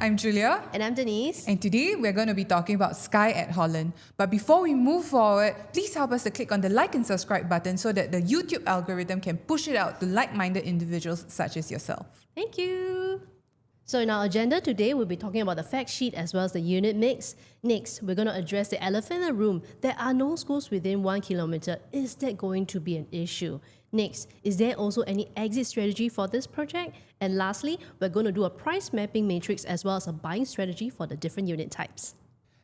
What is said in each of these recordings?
I'm Julia. And I'm Denise. And today we're going to be talking about Skye at Holland. But before we move forward, please help us to click on the like and subscribe button so that the YouTube algorithm can push it out to like-minded individuals such as yourself. Thank you. So in our agenda today, we'll be talking about the fact sheet as well as the unit mix. Next, we're going to address the elephant in the room. There are no schools within 1 kilometre. Is that going to be an issue? Next, is there also any exit strategy for this project? And lastly, we're going to do a price mapping matrix as well as a buying strategy for the different unit types.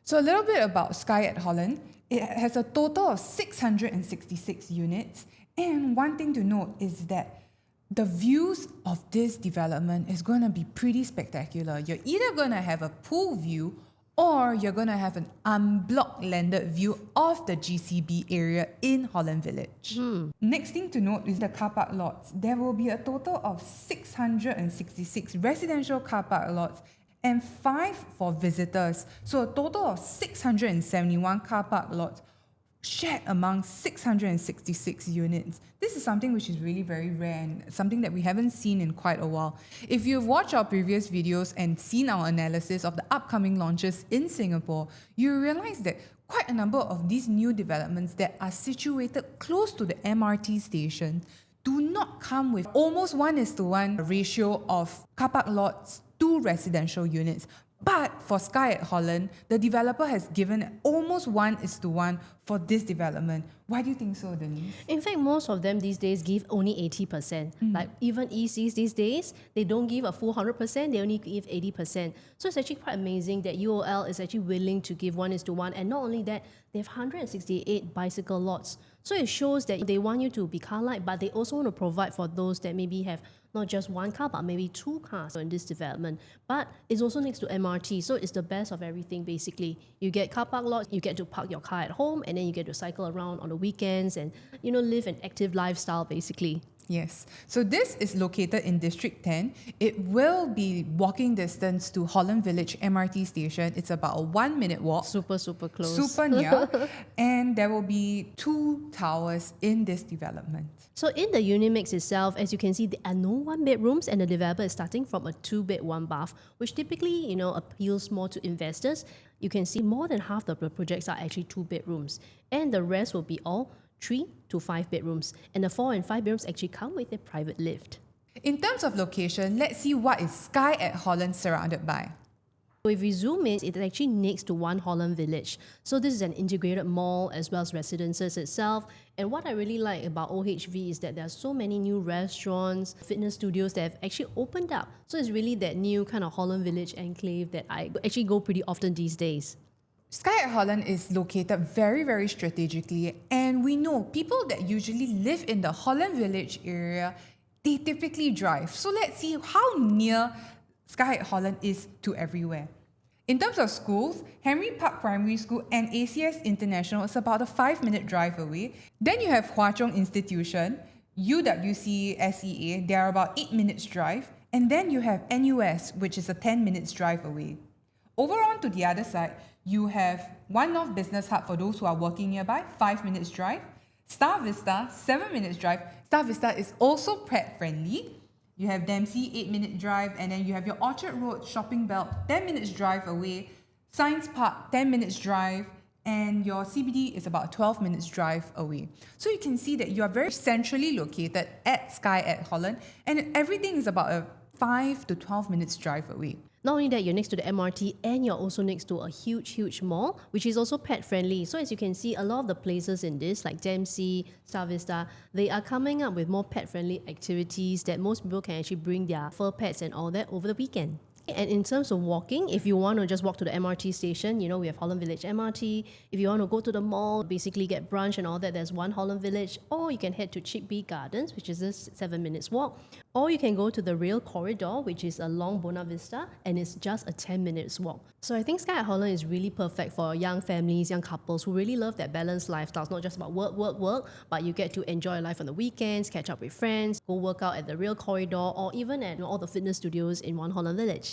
So a little bit about Skye at Holland. It has a total of 666 units. And one thing to note is that the views of this development is going to be pretty spectacular. You're either going to have a pool view or you're going to have an unblocked landed view of the GCB area in Holland Village. Next thing to note is the car park lots. There will be a total of 666 residential car park lots and 5 for visitors. So a total of 671 car park lots shared among 666 units. This is something which is really very rare and something that we haven't seen in quite a while. If you've watched our previous videos and seen our analysis of the upcoming launches in Singapore, you realize that quite a number of these new developments that are situated close to the MRT station do not come with almost 1:1 ratio of car park lots to residential units. But for Skye at Holland, the developer has given almost 1:1 for this development. Why do you think so, Denise? In fact, most of them these days give only 80%. Like even ECs these days, they don't give a full 100%, they only give 80%. So it's actually quite amazing that UOL is actually willing to give 1:1. And not only that, they have 168 bicycle lots. So it shows that they want you to be car light, but they also want to provide for those that maybe have not just one car, but maybe 2 cars in this development. But it's also next to MRT, so it's the best of everything basically. You get car park lots, you get to park your car at home, and then you get to cycle around on the weekends and, live an active lifestyle basically. Yes. So this is located in District 10. It will be walking distance to Holland Village MRT station. It's about a 1-minute walk. Super close. Super near. And there will be 2 towers in this development. So in the unit mix itself, as you can see, there are no 1-bedrooms and the developer is starting from a 2-bed, 1-bath, which typically, appeals more to investors. You can see more than half of the projects are actually 2 bedrooms and the rest will be all 3 to 5 bedrooms, and the 4 and 5 bedrooms actually come with a private lift. In terms of location, let's see what is Skye at Holland surrounded by. So if we zoom in, it's actually next to One Holland Village. So this is an integrated mall as well as residences itself. And what I really like about OHV is that there are so many new restaurants, fitness studios that have actually opened up. So it's really that new kind of Holland Village enclave that I actually go pretty often these days. Skye at Holland is located very, very strategically, and we know people that usually live in the Holland Village area, they typically drive. So let's see how near Skye at Holland is to everywhere. In terms of schools, Henry Park Primary School and ACS International is about a 5-minute drive away. Then you have Hwa Chong Institution, UWC SEA, they are about 8 minutes drive. And then you have NUS, which is a 10 minutes drive away. Over on to the other side, you have One North Business Hub for those who are working nearby, 5 minutes drive. Star Vista, 7 minutes drive. Star Vista is also pet friendly. You have Dempsey, 8-minute drive, and then you have your Orchard Road Shopping Belt, 10 minutes drive away. Science Park, 10 minutes drive, and your CBD is about 12 minutes drive away. So you can see that you are very centrally located at Skye at Holland, and everything is about a 5 to 12 minutes drive away. Not only that, you're next to the MRT and you're also next to a huge mall, which is also pet friendly. So as you can see, a lot of the places in this, like Dempsey, Star Vista, they are coming up with more pet friendly activities that most people can actually bring their fur pets and all that over the weekend. And in terms of walking, if you want to just walk to the MRT station, we have Holland Village MRT. If you want to go to the mall, basically get brunch and all that, there's One Holland Village. Or you can head to Chickbee Gardens, which is a 7 minutes walk. Or you can go to the Rail Corridor, which is along Buona Vista, and it's just a 10 minutes walk. So I think Skye at Holland is really perfect for young families, young couples who really love that balanced lifestyle. It's not just about work, but you get to enjoy life on the weekends, catch up with friends, go work out at the Rail Corridor, or even at all the fitness studios in One Holland Village.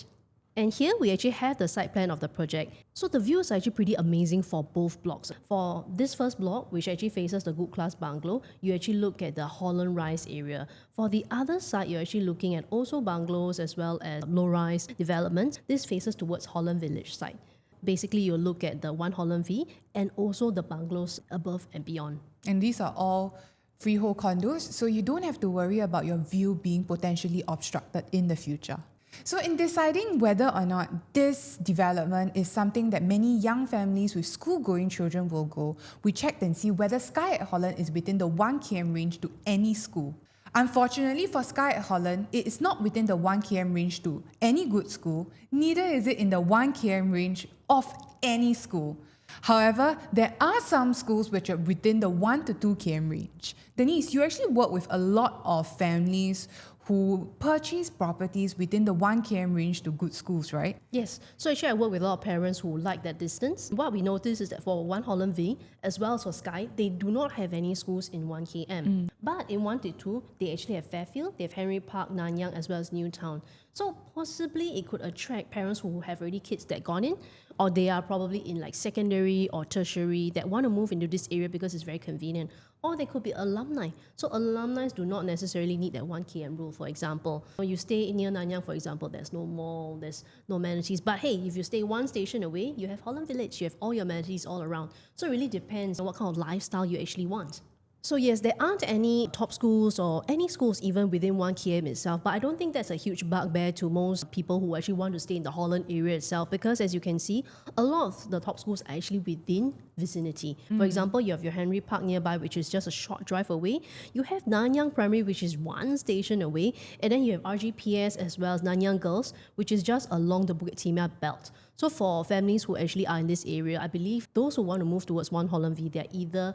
And here we actually have the site plan of the project. So the views are actually pretty amazing for both blocks. For this first block, which actually faces the good class bungalow, you actually look at the Holland Rise area. For the other side, you're actually looking at also bungalows as well as low-rise developments. This faces towards Holland Village side. Basically, you'll look at the One Holland V and also the bungalows above and beyond. And these are all freehold condos, so you don't have to worry about your view being potentially obstructed in the future. So in deciding whether or not this development is something that many young families with school-going children will go, we checked and see whether Skye at Holland is within the 1 km range to any school. Unfortunately for Skye at Holland, it is not within the 1 km range to any good school, neither is it in the 1 km range of any school. However, there are some schools which are within the 1 to 2 km range. Denise, you actually work with a lot of families who purchase properties within the 1 km range to good schools, right? Yes. So actually I work with a lot of parents who like that distance. What we notice is that for One Holland V, as well as for Skye, they do not have any schools in 1 km. But in 1 to 2, they actually have Fairfield, they have Henry Park, Nanyang, as well as Newtown. So possibly it could attract parents who have already kids that gone in, or they are probably in like secondary or tertiary that want to move into this area because it's very convenient. Or they could be alumni. So alumni do not necessarily need that 1 km rule, for example. When you stay near Nanyang, for example, there's no mall, there's no amenities. But hey, if you stay 1 station away, you have Holland Village, you have all your amenities all around. So it really depends on what kind of lifestyle you actually want. So yes, there aren't any top schools or any schools even within 1 km itself, but I don't think that's a huge bugbear to most people who actually want to stay in the Holland area itself, because as you can see, a lot of the top schools are actually within vicinity. For example, you have your Henry Park nearby, which is just a short drive away. You have Nanyang Primary, which is 1 station away, and then you have RGPS as well as Nanyang Girls, which is just along the Bukit Timah belt. So for families who actually are in this area, I believe those who want to move towards One Holland V, they're either,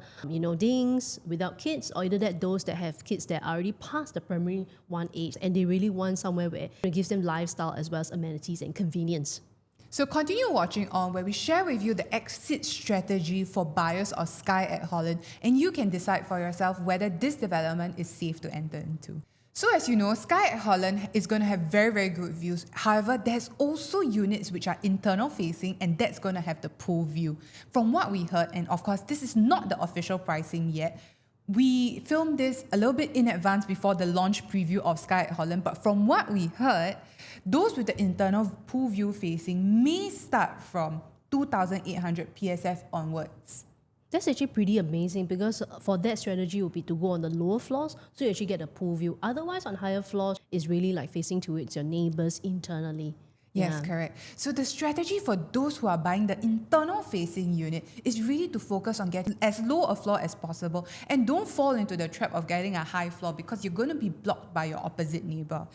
dings without kids, or either that those that have kids that are already past the primary 1 age and they really want somewhere where it gives them lifestyle as well as amenities and convenience. So continue watching on where we share with you the exit strategy for buyers of Skye at Holland, and you can decide for yourself whether this development is safe to enter into. So as you know, Skye at Holland is going to have very, very good views. However, there's also units which are internal facing, and that's going to have the pool view. From what we heard, and of course this is not the official pricing yet, we filmed this a little bit in advance before the launch preview of Skye at Holland, but from what we heard, those with the internal pool view facing may start from 2,800 PSF onwards. That's actually pretty amazing, because for that strategy would be to go on the lower floors so you actually get a pool view. Otherwise, on higher floors, it's really like facing towards your neighbors internally. Yes, correct. So the strategy for those who are buying the internal facing unit is really to focus on getting as low a floor as possible, and don't fall into the trap of getting a high floor because you're going to be blocked by your opposite neighbor.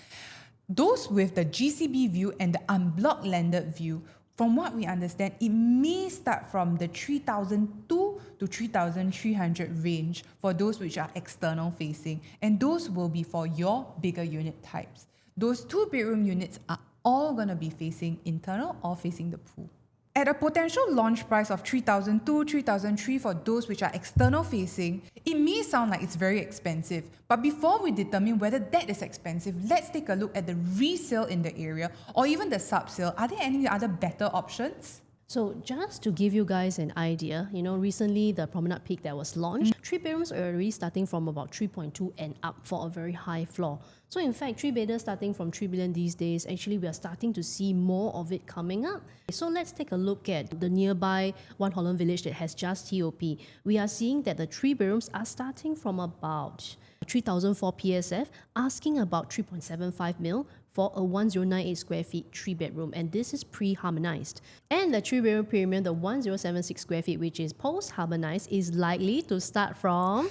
Those with the GCB view and the unblocked landed view, from what we understand, it may start from the 3,200 to 3,300 range for those which are external facing, and those will be for your bigger unit types. Those 2-bedroom units are all going to be facing internal or facing the pool. At a potential launch price of 3,200, 3,300 for those which are external facing, it may sound like it's very expensive. But before we determine whether that is expensive, let's take a look at the resale in the area or even the sub-sale. Are there any other better options? So just to give you guys an idea, recently the Promenade Peak that was launched, 3 bedrooms are already starting from about 3.2 and up for a very high floor. So in fact, 3-bedder starting from 3 billion these days, actually we are starting to see more of it coming up. So let's take a look at the nearby One Holland Village that has just TOP. We are seeing that the 3 bedrooms are starting from about 3,004 PSF, asking about 3.75 mil for a 1,098 square feet 3-bedroom, and this is pre-harmonized. And the 3-bedroom premium, the 1,076 square feet, which is post-harmonized, is likely to start from...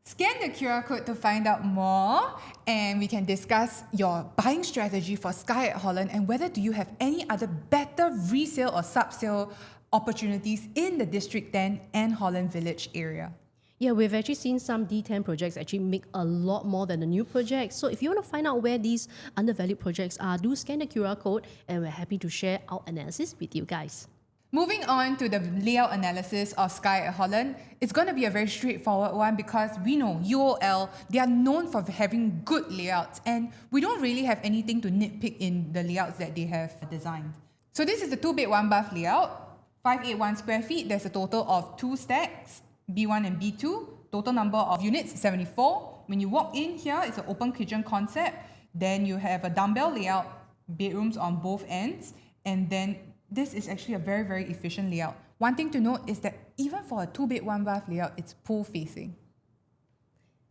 Scan the QR code to find out more, and we can discuss your buying strategy for Skye at Holland and whether do you have any other better resale or sub-sale opportunities in the District 10 and Holland Village area. Yeah, we've actually seen some D10 projects actually make a lot more than the new projects. So if you want to find out where these undervalued projects are, do scan the QR code, and we're happy to share our analysis with you guys. Moving on to the layout analysis of Skye at Holland, it's going to be a very straightforward one because we know UOL, they are known for having good layouts and we don't really have anything to nitpick in the layouts that they have designed. So this is the 2-bed 1-bath layout, 581 square feet. There's a total of 2 stacks, B1 and B2. Total number of units, 74. When you walk in here, it's an open kitchen concept. Then you have a dumbbell layout, bedrooms on both ends, and then this is actually a very, very efficient layout. One thing to note is that even for a 2-bed 1-bath layout, it's pool facing.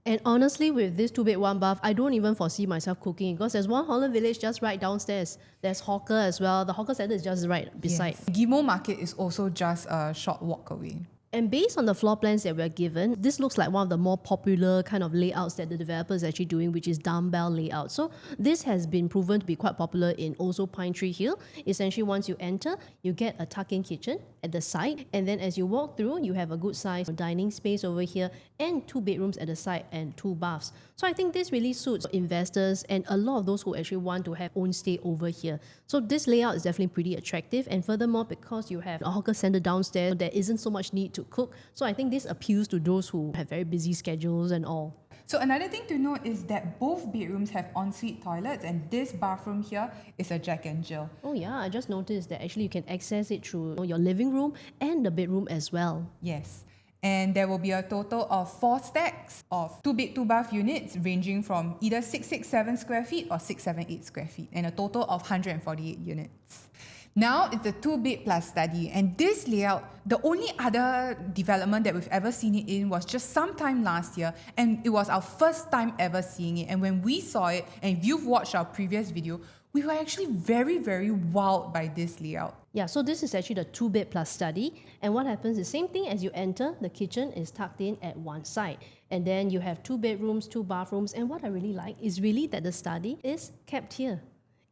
And honestly, with this 2-bed 1-bath, I don't even foresee myself cooking because there's One Holland Village just right downstairs. There's hawker as well. The hawker centre is just right beside. Yes. Gimo Market is also just a short walk away. And based on the floor plans that we're given, this looks like one of the more popular kind of layouts that the developer is actually doing, which is dumbbell layout. So this has been proven to be quite popular in also Pinetree Hill. Essentially, once you enter, you get a tuck-in kitchen at the side. And then as you walk through, you have a good size dining space over here and 2 bedrooms at the side and 2 baths. So I think this really suits investors and a lot of those who actually want to have own stay over here. So this layout is definitely pretty attractive. And furthermore, because you have a hawker centre downstairs, there isn't so much need to cook. So I think this appeals to those who have very busy schedules and all. So another thing to note is that both bedrooms have ensuite toilets and this bathroom here is a Jack and Jill. Oh yeah, I just noticed that actually you can access it through your living room and the bedroom as well. Yes. And there will be a total of 4 stacks of 2-bed 2-bath units ranging from either 667 square feet or 678 square feet and a total of 148 units. Now it's a 2-bed plus study, and this layout, the only other development that we've ever seen it in was just sometime last year, and it was our first time ever seeing it. And when we saw it, and if you've watched our previous video, we were actually very, very wowed by this layout. Yeah, so this is actually the 2-bed plus study, and what happens is same thing as you enter, the kitchen is tucked in at one side, and then you have 2 bedrooms, 2 bathrooms, and what I really like is really that the study is kept here.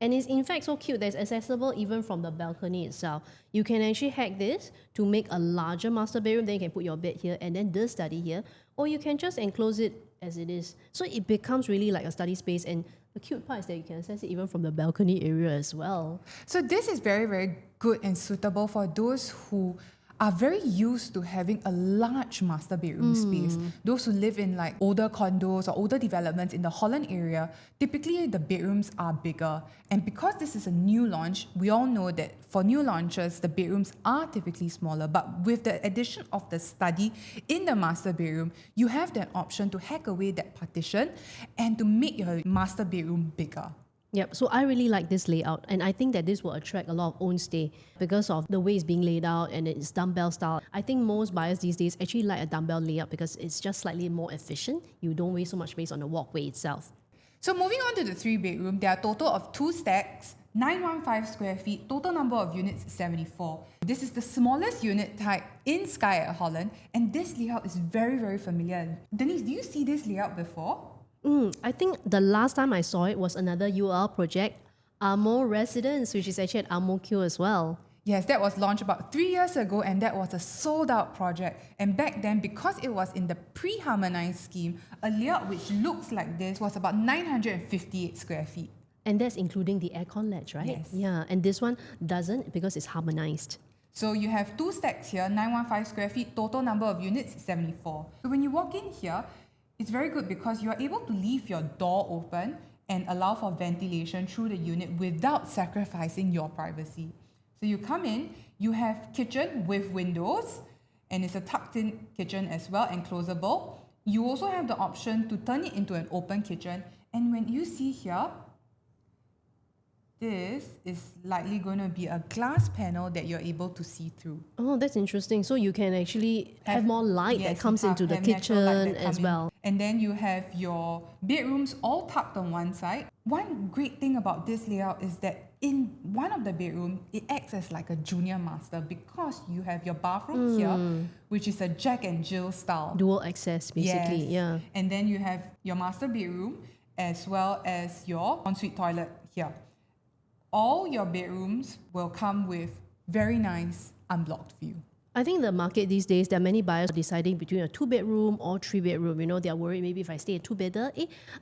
And it's in fact so cute that it's accessible even from the balcony itself. You can actually hack this to make a larger master bedroom, then you can put your bed here and then the study here, or you can just enclose it as it is. So it becomes really like a study space, and the cute part is that you can access it even from the balcony area as well. So this is very, very good and suitable for those who are very used to having a large master bedroom space. Those who live in like older condos or older developments in the Holland area, typically the bedrooms are bigger. And because this is a new launch, we all know that for new launches, the bedrooms are typically smaller. But with the addition of the study in the master bedroom, you have that option to hack away that partition and to make your master bedroom bigger. Yep, so I really like this layout, and I think that this will attract a lot of own stay because of the way it's being laid out and it's dumbbell style. I think most buyers these days actually like a dumbbell layout because it's just slightly more efficient. You don't waste so much space on the walkway itself. So moving on to the 3-bedroom, there are a total of 2 stacks, 915 square feet, total number of units 74. This is the smallest unit type in Skye at Holland, and this layout is very, very familiar. Denise, do you see this layout before? I think the last time I saw it was another UL project, Amo Residence, which is actually at Amo Q as well. Yes, that was launched about 3 years ago, and that was a sold-out project. And back then, because it was in the pre-harmonized scheme, a layout which looks like this was about 958 square feet. And that's including the aircon ledge, right? Yes. Yeah, and this one doesn't because it's harmonized. So you have 2 stacks here, 915 square feet, total number of units 74. So when you walk in here, it's very good because you are able to leave your door open and allow for ventilation through the unit without sacrificing your privacy. So you come in, you have kitchen with windows, and it's a tucked-in kitchen as well and closable. You also have the option to turn it into an open kitchen. And when you see here, this is likely going to be a glass panel that you're able to see through. Oh, that's interesting. So you can actually have more light that comes into the have natural light kitchen that come as in. well. And then you have your bedrooms all tucked on one side. One great thing about this layout is that in one of the bedrooms, it acts as like a junior master because you have your bathroom here, which is a Jack and Jill style. Dual access, basically, Yes. yeah. And then you have your master bedroom as well as your ensuite toilet here. All your bedrooms will come with very nice unblocked view. I think the market these days, there are many buyers deciding between a 2-bedroom or 3-bedroom. You know, they are worried maybe if I stay a 2-bedder,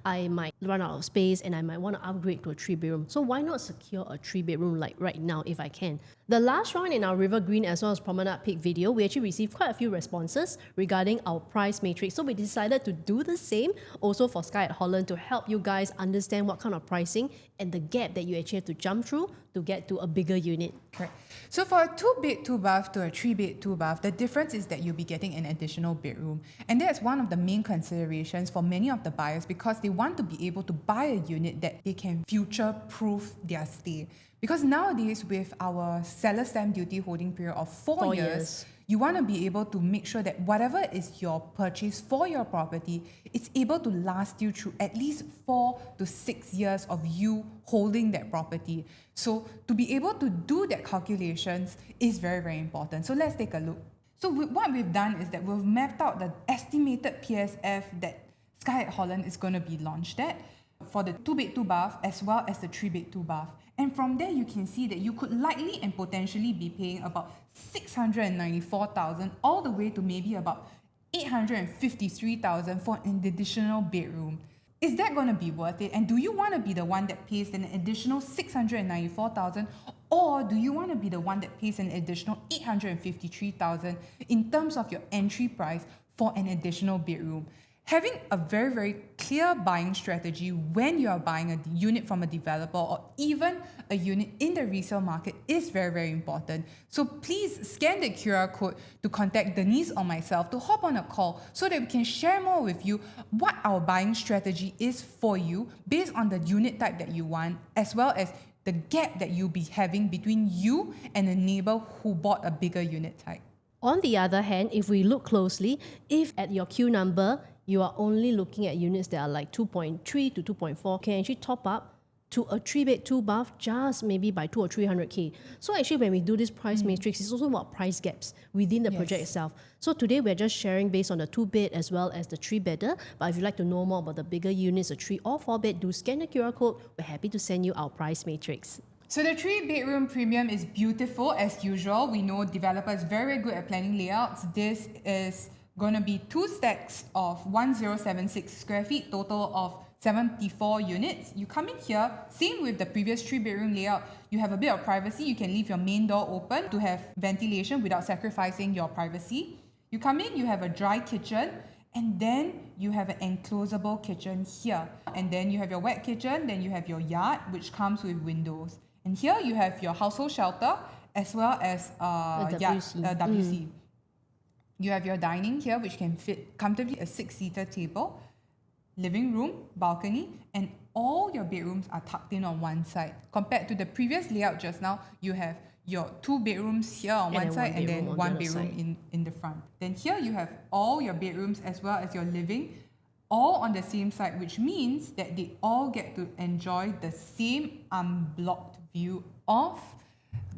I might run out of space and I might want to upgrade to a 3-bedroom. So why not secure a 3-bedroom like right now if I can? The last round in our River Green as well as Promenade Peak video, we actually received quite a few responses regarding our price matrix. So we decided to do the same also for Skye at Holland to help you guys understand what kind of pricing and the gap that you actually have to jump through to get to a bigger unit. Correct. So for a 2-bed, 2-bath to a 3-bed, 2-bath, the difference is that you'll be getting an additional bedroom. And that's one of the main considerations for many of the buyers because they want to be able to buy a unit that they can future-proof their stay. Because nowadays, with our seller stamp duty holding period of 4 years, you want to be able to make sure that whatever is your purchase for your property, it's able to last you through at least 4 to 6 years of you holding that property. So to be able to do that calculations is very, very important. So let's take a look. So what we've done is that we've mapped out the estimated PSF that Skye at Holland is going to be launched at for the 2-bed, 2-bath as well as the 3-bed, 2-bath. And from there, you can see that you could likely and potentially be paying about 694,000 all the way to maybe about 853,000 for an additional bedroom. Is that going to be worth it? And do you want to be the one that pays an additional 694,000, or do you want to be the one that pays an additional 853,000 in terms of your entry price for an additional bedroom? Having a very, very clear buying strategy when you are buying a unit from a developer or even a unit in the resale market is very, very important. So please scan the QR code to contact Denise or myself to hop on a call so that we can share more with you what our buying strategy is for you based on the unit type that you want, as well as the gap that you'll be having between you and a neighbor who bought a bigger unit type. On the other hand, if we look closely, if at your queue number, you are only looking at units that are like 2.3 to 2.4, can actually top up to a 3-bed, 2-bath just maybe by 200 or 300K. So actually when we do this price matrix, it's also about price gaps within the project itself. So today we're just sharing based on the 2-bed as well as the 3-bedder. But if you'd like to know more about the bigger units, a 3 or 4-bed, do scan the QR code. We're happy to send you our price matrix. So the 3-bedroom premium is beautiful as usual. We know developers are very good at planning layouts. This is going to be 2 stacks of 1076 square feet, total of 74 units. You come in here, same with the previous 3-bedroom layout, you have a bit of privacy. You can leave your main door open to have ventilation without sacrificing your privacy. You come in, you have a dry kitchen, and then you have an enclosable kitchen here. And then you have your wet kitchen, then you have your yard, which comes with windows. And here you have your household shelter, as well as WC. You have your dining here, which can fit comfortably a 6-seater table, living room, balcony, and all your bedrooms are tucked in on one side. Compared to the previous layout just now, you have your 2 bedrooms here on one side and then 1 bedroom in the front. Then here you have all your bedrooms as well as your living, all on the same side, which means that they all get to enjoy the same unblocked view of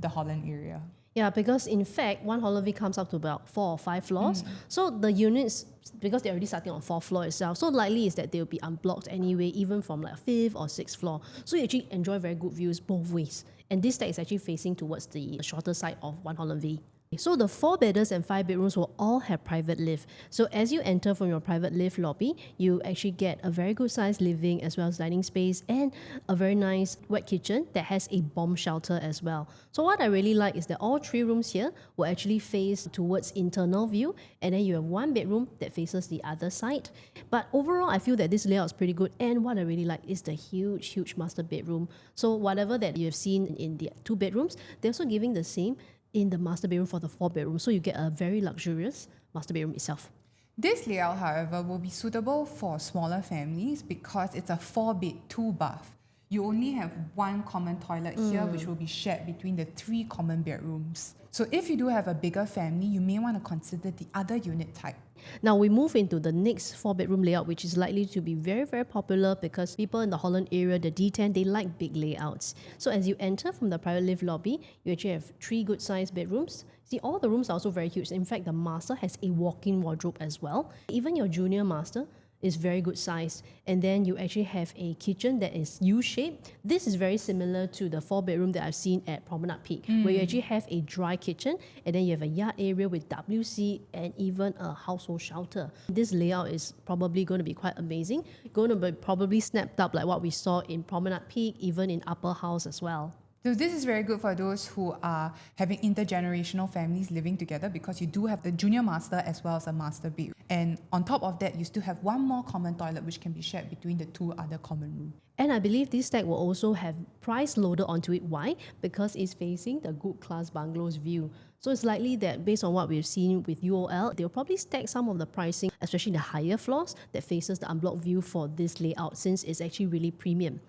the Holland area. Yeah, because in fact, One Holland Village comes up to about 4 or 5 floors. So the units, because they're already starting on 4th floor itself, so likely is that they'll be unblocked anyway, even from like 5th or 6th floor. So you actually enjoy very good views both ways. And this stack is actually facing towards the shorter side of One Holland Village. So the 4-bedders and 5-bedrooms will all have private lift. So as you enter from your private lift lobby, you actually get a very good sized living as well as dining space and a very nice wet kitchen that has a bomb shelter as well. So what I really like is that all 3 rooms here will actually face towards internal view, and then you have 1 bedroom that faces the other side. But overall, I feel that this layout is pretty good, and what I really like is the huge master bedroom. So whatever that you have seen in the 2 bedrooms, they're also giving the same in the master bedroom for the 4 bedroom. So you get a very luxurious master bedroom itself. This layout, however, will be suitable for smaller families because it's a 4-bed, 2-bath. You only have 1 common toilet here, which will be shared between the 3 common bedrooms. So if you do have a bigger family, you may want to consider the other unit type. Now we move into the next 4-bedroom layout, which is likely to be very popular because people in the Holland area, the D10, they like big layouts. So as you enter from the private lift lobby, you actually have 3 good sized bedrooms. See, all the rooms are also very huge. In fact, the master has a walk-in wardrobe as well. Even your junior master is very good size. And then you actually have a kitchen that is U-shaped. This is very similar to the 4-bedroom that I've seen at Promenade Peak, where you actually have a dry kitchen and then you have a yard area with WC and even a household shelter. This layout is probably going to be quite amazing. Going to be probably snapped up like what we saw in Promenade Peak, even in Upper House as well. So this is very good for those who are having intergenerational families living together, because you do have the junior master as well as a master bedroom. And on top of that, you still have one more common toilet which can be shared between the 2 other common rooms. And I believe this stack will also have price loaded onto it. Why? Because it's facing the good class bungalows view. So it's likely that based on what we've seen with UOL, they'll probably stack some of the pricing, especially the higher floors that faces the unblocked view for this layout, since it's actually really premium.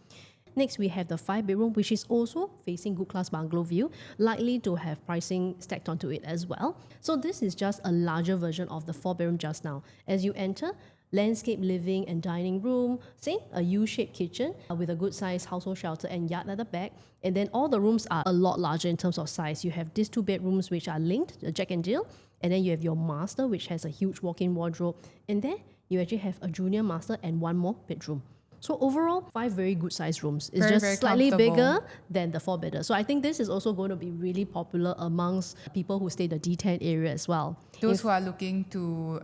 Next, we have the 5-bedroom, which is also facing good class bungalow view, likely to have pricing stacked onto it as well. So this is just a larger version of the 4-bedroom just now. As you enter, landscape living and dining room, same, a U-shaped kitchen with a good size household shelter and yard at the back. And then all the rooms are a lot larger in terms of size. You have these 2 bedrooms which are linked, Jack and Jill, and then you have your master, which has a huge walk-in wardrobe. And then you actually have a junior master and 1 more bedroom. So overall, 5 very good sized rooms. It's Very, just slightly bigger than the 4-bedder. So I think this is also going to be really popular amongst people who stay the D10 area as well. Those who are looking to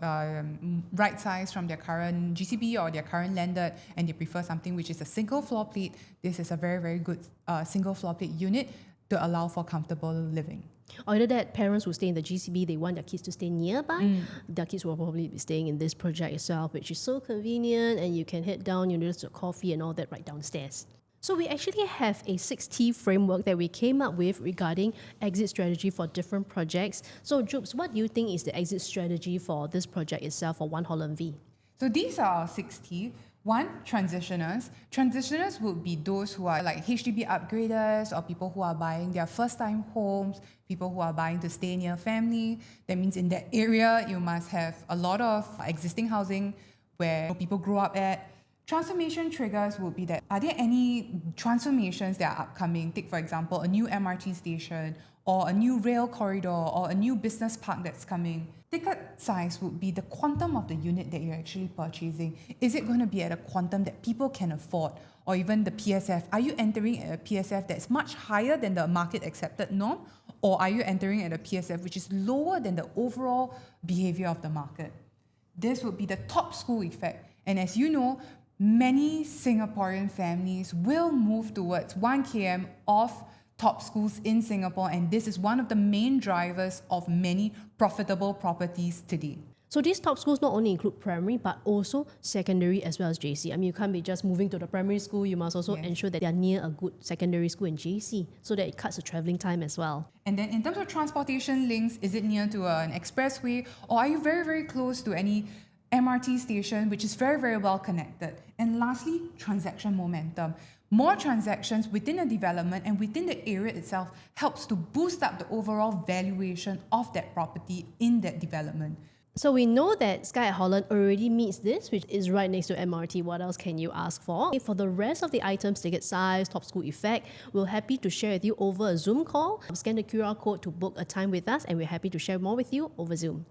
right size from their current GCB or their current landed, and they prefer something which is a single floor plate, this is a very, very good single floor plate unit to allow for comfortable living. Either that, parents who stay in the GCB, they want their kids to stay nearby. Their kids will probably be staying in this project itself, which is so convenient, and you can head down, just your coffee and all that right downstairs. So we actually have a 6T framework that we came up with regarding exit strategy for different projects. So Jubes, what do you think is the exit strategy for this project itself for One Holland V? So these are our 6T. 1, transitioners. Transitioners would be those who are like HDB upgraders or people who are buying their first-time homes, people who are buying to stay near family. That means in that area, you must have a lot of existing housing where people grow up at. Transformation triggers would be that, are there any transformations that are upcoming? Take, for example, a new MRT station or a new rail corridor or a new business park that's coming. Ticket size would be the quantum of the unit that you're actually purchasing. Is it going to be at a quantum that people can afford? Or even the PSF. Are you entering at a PSF that's much higher than the market accepted norm? Or are you entering at a PSF which is lower than the overall behavior of the market? This would be the top school effect. And as you know, many Singaporean families will move towards 1 km of top schools in Singapore, and this is one of the main drivers of many profitable properties today. So these top schools not only include primary, but also secondary as well as JC. I mean, you can't be just moving to the primary school. You must also ensure that they are near a good secondary school and JC, so that it cuts the travelling time as well. And then in terms of transportation links, is it near to an expressway, or are you very, very close to any MRT station, which is very, very well connected? And lastly, transaction momentum. More transactions within a development and within the area itself helps to boost up the overall valuation of that property in that development. So we know that Skye at Holland already meets this, which is right next to MRT. What else can you ask for? For the rest of the items, ticket size, top school effect, we're happy to share with you over a Zoom call. Scan the QR code to book a time with us, and we're happy to share more with you over Zoom.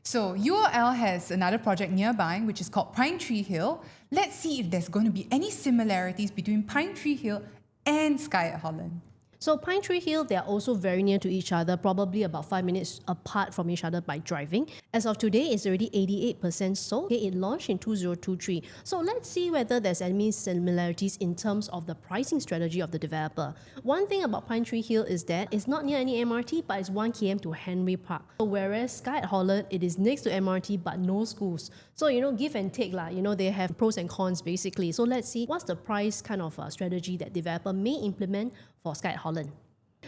So UOL has another project nearby, which is called Pinetree Hill. Let's see if there's going to be any similarities between Pinetree Hill and Skye at Holland. So Pinetree Hill, they are also very near to each other, probably about 5 minutes apart from each other by driving. As of today, it's already 88% sold. Okay, it launched in 2023. So let's see whether there's any similarities in terms of the pricing strategy of the developer. One thing about Pinetree Hill is that it's not near any MRT, but it's 1 km to Henry Park. So whereas Skye at Holland, it is next to MRT, but no schools. So, give and take lah. They have pros and cons basically. So let's see what's the price kind of strategy that developer may implement for Skye at Holland.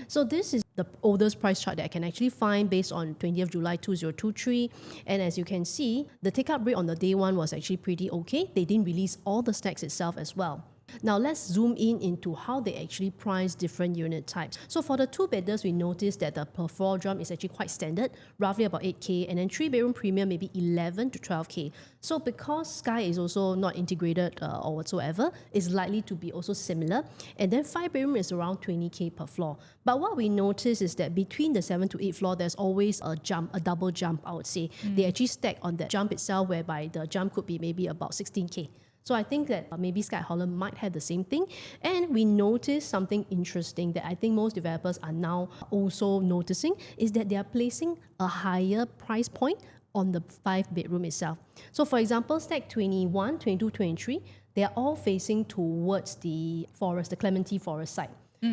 So this is the oldest price chart that I can actually find based on 20th July 2023. And as you can see, the take-up rate on the day one was actually pretty okay. They didn't release all the stacks itself as well. Now let's zoom in into how they actually price different unit types. So for the 2-bedrooms, we noticed that the per floor jump is actually quite standard, roughly about 8K, and then 3-bedroom premium maybe 11 to 12K. So because Skye is also not integrated or whatsoever, it's likely to be also similar. And then 5-bedroom is around 20K per floor. But what we notice is that between the 7 to 8 floor, there's always a jump, a double jump, I would say. They actually stack on that jump itself, whereby the jump could be maybe about 16K. So I think that maybe Skye Holland might have the same thing. And we noticed something interesting that I think most developers are now also noticing, is that they are placing a higher price point on the 5-bedroom itself. So for example, stack 21, 22, 23, they are all facing towards the forest, the Clementi forest side.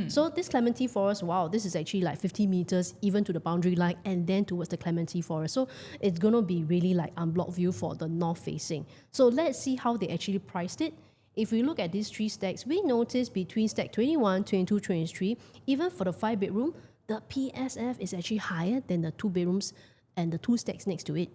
So this Clementi forest, wow, this is actually like 50 meters even to the boundary line and then towards the Clementi forest. So it's going to be really like unblocked view for the north facing. So let's see how they actually priced it. If we look at these 3 stacks, we notice between stack 21, 22, 23, even for the 5-bedroom, the PSF is actually higher than the 2 bedrooms and the 2 stacks next to it.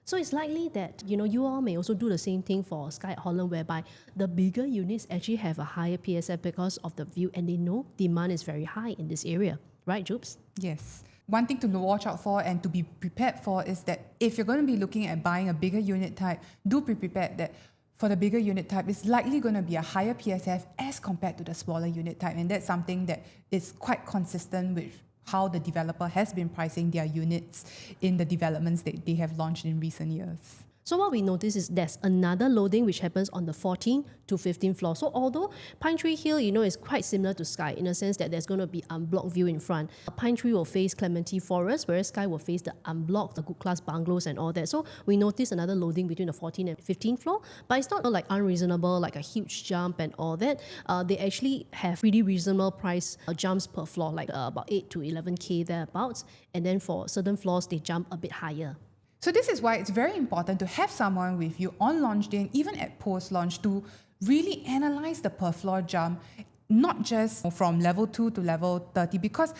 So it's likely that you all may also do the same thing for Skye Holland, whereby the bigger units actually have a higher PSF because of the view, and they know demand is very high in this area. Right, Jubes? Yes. One thing to watch out for and to be prepared for is that if you're going to be looking at buying a bigger unit type, do be prepared that for the bigger unit type, it's likely going to be a higher PSF as compared to the smaller unit type. And that's something that is quite consistent with how the developer has been pricing their units in the developments that they have launched in recent years. So what we notice is there's another loading which happens on the 14th to 15th floor. So although Pinetree Hill, is quite similar to Skye in a sense that there's going to be unblocked view in front. Pinetree will face Clementi Forest, whereas Skye will face the unblocked, the good class bungalows and all that. So we notice another loading between the 14th and 15th floor, but it's not like unreasonable, like a huge jump and all that. They actually have pretty reasonable price jumps per floor, like about 8 to 11K thereabouts. And then for certain floors, they jump a bit higher. So this is why it's very important to have someone with you on launch day and even at post-launch to really analyze the per floor jump, not just from level 2 to level 30, because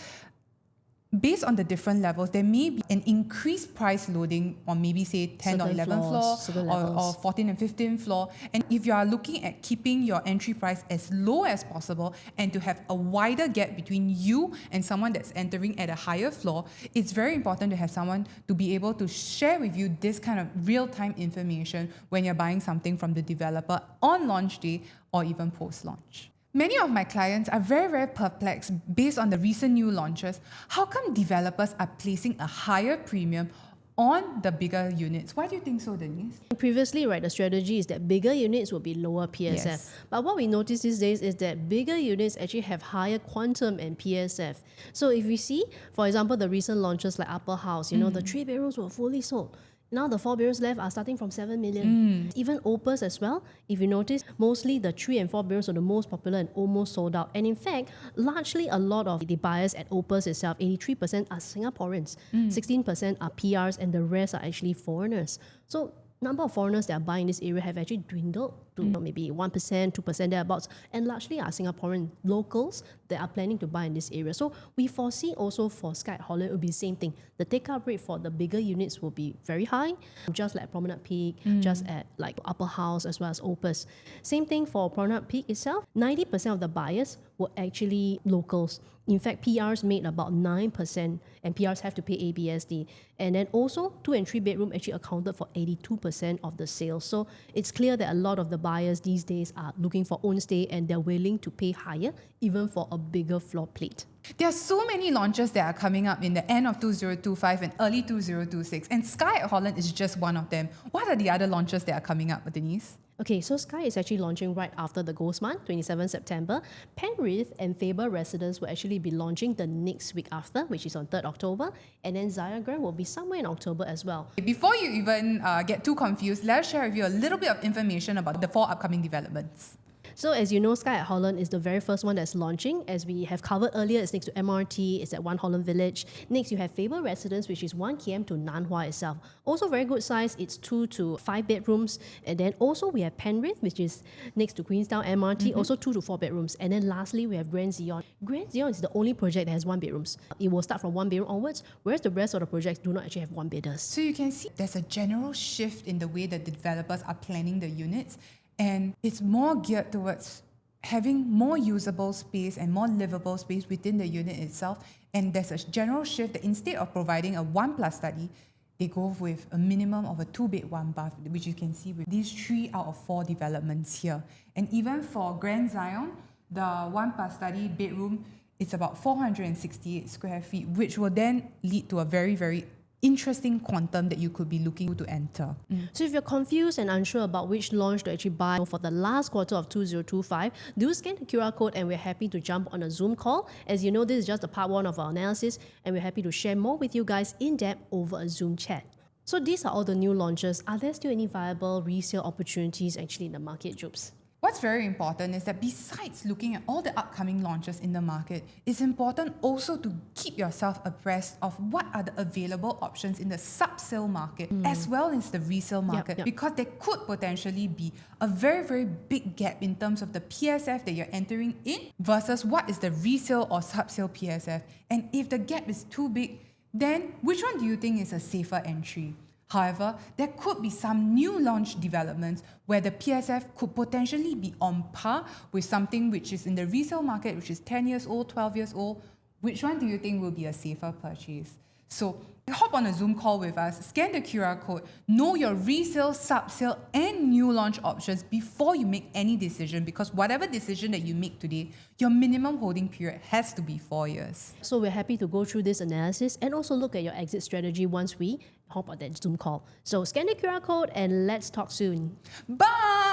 based on the different levels, there may be an increased price loading on maybe say 10 Certain or 11 floors, floor or 14 and 15 floor. And if you are looking at keeping your entry price as low as possible and to have a wider gap between you and someone that's entering at a higher floor, it's very important to have someone to be able to share with you this kind of real-time information when you're buying something from the developer on launch day or even post-launch. Many of my clients are very, very perplexed based on the recent new launches. How come developers are placing a higher premium on the bigger units? Why do you think so, Denise? Previously, right, the strategy is that bigger units will be lower PSF. Yes. But what we notice these days is that bigger units actually have higher quantum and PSF. So if we see, for example, the recent launches like Upper House, the 3 bedrooms were fully sold. Now the 4 bedrooms left are starting from 7 million. Even Opus as well, if you notice, mostly the 3 and 4 bedrooms are the most popular and almost sold out. And in fact, largely a lot of the buyers at Opus itself, 83% are Singaporeans, 16% are PRs, and the rest are actually foreigners. So number of foreigners that are buying this area have actually dwindled to maybe 1%, 2% thereabouts, and largely are Singaporean locals that are planning to buy in this area. So we foresee also for Skye Holland, it will be the same thing. The take-up rate for the bigger units will be very high, just like Promenade Peak, just at like Upper House as well as Opus. Same thing for Promenade Peak itself. 90% of the buyers were actually locals. In fact, PRs made about 9%, and PRs have to pay ABSD. And then also, 2 and 3 bedroom actually accounted for 82% of the sales. So it's clear that a lot of the buyers these days are looking for own stay, and they're willing to pay higher, even for a bigger floor plate. There are so many launches that are coming up in the end of 2025 and early 2026, and Skye Holland is just one of them. What are the other launches that are coming up, Denise? Okay, so Skye is actually launching right after the Ghost Month, 27 September. Penrith and Faber Residence will actually be launching the next week after, which is on 3rd October. And then Zaya Grand will be somewhere in October as well. Before you even get too confused, let's share with you a little bit of information about the 4 upcoming developments. So as you know, Skye at Holland is the very first one that's launching. As we have covered earlier, it's next to MRT, it's at One Holland Village. Next, you have Faber Residence, which is 1 km to Nanhua itself. Also very good size, it's 2 to 5 bedrooms. And then also we have Penrith, which is next to Queenstown MRT, also 2 to 4 bedrooms. And then lastly, we have Grand Zion. Grand Zion is the only project that has 1 bedrooms. It will start from 1 bedroom onwards, whereas the rest of the projects do not actually have 1 bedders. So you can see there's a general shift in the way that the developers are planning the units, and it's more geared towards having more usable space and more livable space within the unit itself. And there's a general shift that instead of providing a 1+ study, they go with a minimum of a 2-bed, 1-bath, which you can see with these 3 out of 4 developments here. And even for Grand Zion, the 1+ study bedroom, it's about 468 square feet, which will then lead to a very, very interesting quantum that you could be looking to enter. So if you're confused and unsure about which launch to actually buy for the last quarter of 2025, do scan the QR code and we're happy to jump on a Zoom call. As you know, this is just the part 1 of our analysis and we're happy to share more with you guys in depth over a Zoom chat. So these are all the new launches. Are there still any viable resale opportunities actually in the market, Jobs? What's very important is that besides looking at all the upcoming launches in the market, it's important also to keep yourself abreast of what are the available options in the sub-sale market as well as the resale market, because there could potentially be a very, very big gap in terms of the PSF that you're entering in versus what is the resale or sub-sale PSF. And if the gap is too big, then which one do you think is a safer entry? However, there could be some new launch developments where the PSF could potentially be on par with something which is in the resale market, which is 10 years old, 12 years old. Which one do you think will be a safer purchase? So hop on a Zoom call with us, scan the QR code, know your resale, sub-sale and new launch options before you make any decision, because whatever decision that you make today, your minimum holding period has to be 4 years. So we're happy to go through this analysis and also look at your exit strategy once we hop on that Zoom call. So scan the QR code and let's talk soon. Bye!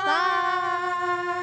Bye!